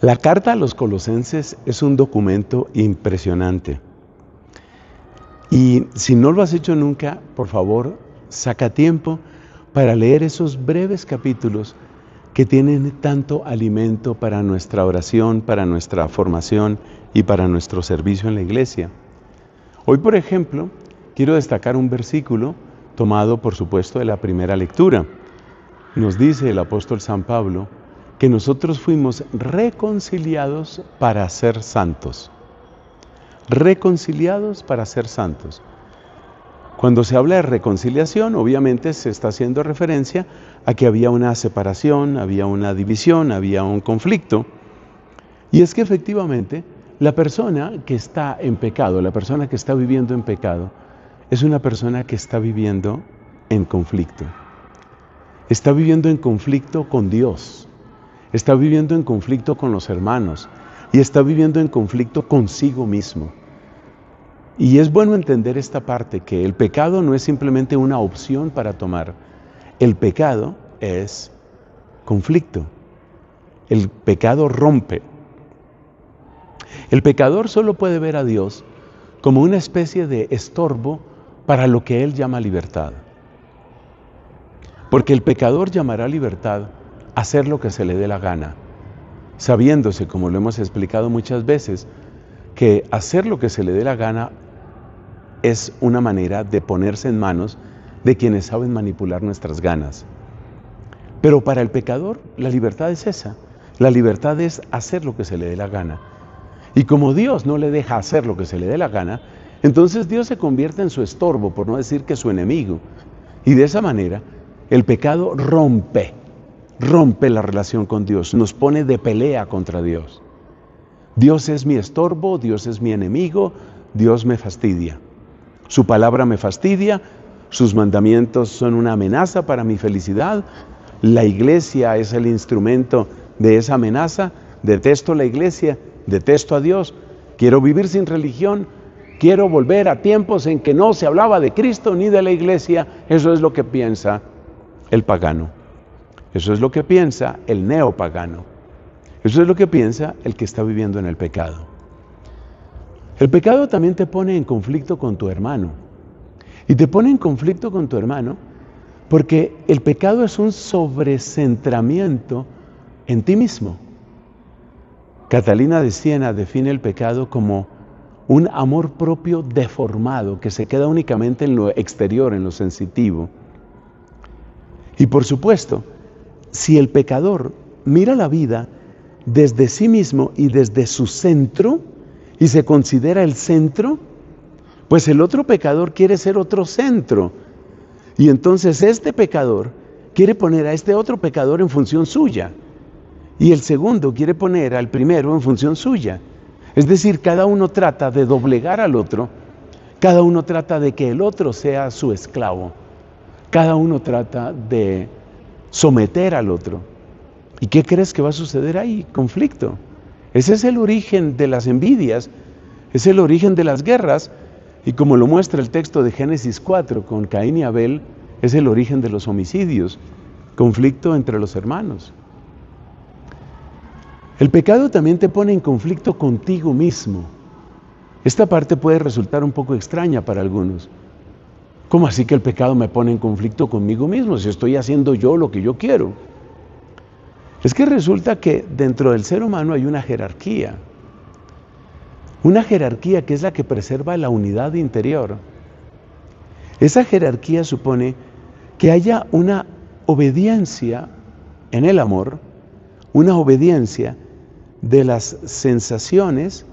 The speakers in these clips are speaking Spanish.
La carta a los Colosenses es un documento impresionante. Y si no lo has hecho nunca, por favor, saca tiempo para leer esos breves capítulos que tienen tanto alimento para nuestra oración, para nuestra formación y para nuestro servicio en la iglesia. Hoy, por ejemplo, quiero destacar un versículo tomado, por supuesto, de la primera lectura. Nos dice el apóstol San Pablo que nosotros fuimos reconciliados para ser santos. Reconciliados para ser santos. Cuando se habla de reconciliación, obviamente se está haciendo referencia a que había una separación, había una división, había un conflicto. Y es que efectivamente la persona que está en pecado, la persona que está viviendo en pecado, es una persona que está viviendo en conflicto. Está viviendo en conflicto con Dios, está viviendo en conflicto con los hermanos y está viviendo en conflicto consigo mismo. Y es bueno entender esta parte, que el pecado no es simplemente una opción para tomar. El pecado es conflicto. El pecado rompe. El pecador solo puede ver a Dios como una especie de estorbo para lo que él llama libertad. Porque el pecador llamará libertad a hacer lo que se le dé la gana, sabiéndose, como lo hemos explicado muchas veces, que hacer lo que se le dé la gana es una manera de ponerse en manos de quienes saben manipular nuestras ganas. Pero para el pecador la libertad es esa, la libertad es hacer lo que se le dé la gana. Y como Dios no le deja hacer lo que se le dé la gana, entonces Dios se convierte en su estorbo, por no decir que su enemigo. Y de esa manera el pecado rompe la relación con Dios, nos pone de pelea contra Dios. Dios es mi estorbo, Dios es mi enemigo, Dios me fastidia. Su palabra me fastidia, sus mandamientos son una amenaza para mi felicidad, la iglesia es el instrumento de esa amenaza, detesto la iglesia, detesto a Dios, quiero vivir sin religión, quiero volver a tiempos en que no se hablaba de Cristo ni de la iglesia. Eso es lo que piensa el pagano, eso es lo que piensa el neopagano, eso es lo que piensa el que está viviendo en el pecado. El pecado también te pone en conflicto con tu hermano. Y te pone en conflicto con tu hermano porque el pecado es un sobrecentramiento en ti mismo. Catalina de Siena define el pecado como un amor propio deformado que se queda únicamente en lo exterior, en lo sensitivo. Y por supuesto, si el pecador mira la vida desde sí mismo y desde su centro, y se considera el centro, pues el otro pecador quiere ser otro centro. Y entonces este pecador quiere poner a este otro pecador en función suya. Y el segundo quiere poner al primero en función suya. Es decir, cada uno trata de doblegar al otro, cada uno trata de que el otro sea su esclavo, cada uno trata de someter al otro. ¿Y qué crees que va a suceder ahí? Conflicto. Ese es el origen de las envidias, es el origen de las guerras, y como lo muestra el texto de Génesis 4 con Caín y Abel, es el origen de los homicidios, conflicto entre los hermanos. El pecado también te pone en conflicto contigo mismo. Esta parte puede resultar un poco extraña para algunos. ¿Cómo así que el pecado me pone en conflicto conmigo mismo si estoy haciendo yo lo que yo quiero? Es que resulta que dentro del ser humano hay una jerarquía que es la que preserva la unidad interior. Esa jerarquía supone que haya una obediencia en el amor, una obediencia de las sensaciones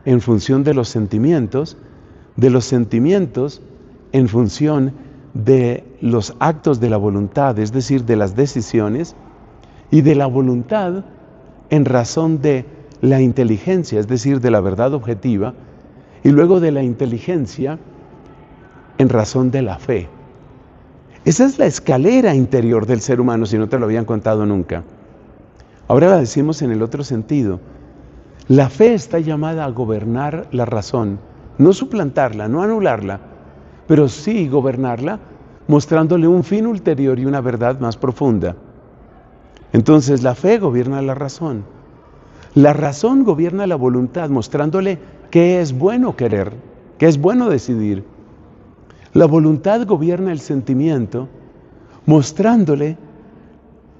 en función de los sentimientos en función de los actos de la voluntad, es decir, de las decisiones, y de la voluntad en razón de la inteligencia, es decir, de la verdad objetiva, y luego de la inteligencia en razón de la fe. Esa es la escalera interior del ser humano, si no te lo habían contado nunca. Ahora la decimos en el otro sentido. La fe está llamada a gobernar la razón, no suplantarla, no anularla, pero sí gobernarla, mostrándole un fin ulterior y una verdad más profunda. Entonces la fe gobierna la razón. La razón gobierna la voluntad, mostrándole qué es bueno querer, qué es bueno decidir. La voluntad gobierna el sentimiento, mostrándole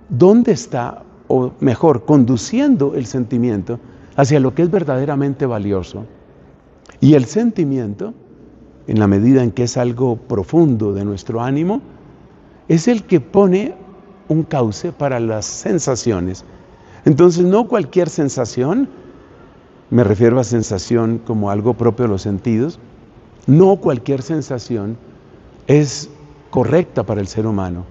dónde está, o mejor, conduciendo el sentimiento hacia lo que es verdaderamente valioso. Y el sentimiento, en la medida en que es algo profundo de nuestro ánimo, es el que pone un cauce para las sensaciones. Entonces, no cualquier sensación, me refiero a sensación como algo propio de los sentidos, no cualquier sensación es correcta para el ser humano.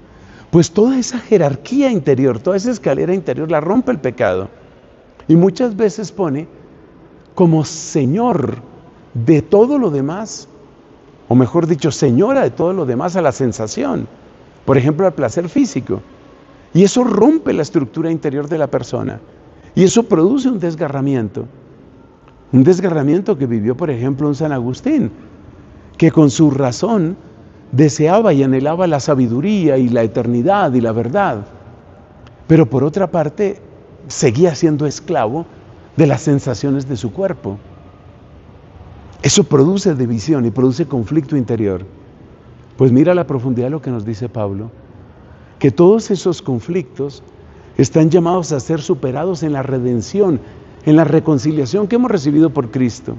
Pues toda esa jerarquía interior, toda esa escalera interior la rompe el pecado. Y muchas veces pone como señor de todo lo demás, o mejor dicho, señora de todo lo demás a la sensación. Por ejemplo, al placer físico. Y eso rompe la estructura interior de la persona. Y eso produce un desgarramiento. Un desgarramiento que vivió, por ejemplo, un San Agustín, que con su razón deseaba y anhelaba la sabiduría y la eternidad y la verdad. Pero por otra parte, seguía siendo esclavo de las sensaciones de su cuerpo. Eso produce división y produce conflicto interior. Pues mira la profundidad de lo que nos dice Pablo, que todos esos conflictos están llamados a ser superados en la redención, en la reconciliación que hemos recibido por Cristo.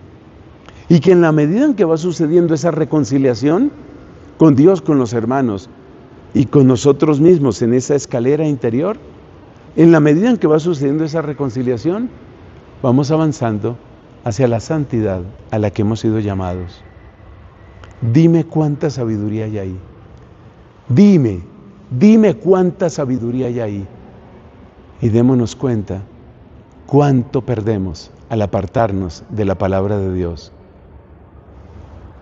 Y que en la medida en que va sucediendo esa reconciliación con Dios, con los hermanos y con nosotros mismos en esa escalera interior, en la medida en que va sucediendo esa reconciliación, vamos avanzando hacia la santidad a la que hemos sido llamados. Dime cuánta sabiduría hay ahí. Dime cuánta sabiduría hay ahí. Y démonos cuenta cuánto perdemos al apartarnos de la palabra de Dios.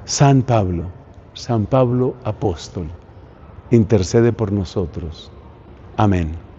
San Pablo apóstol, intercede por nosotros. Amén.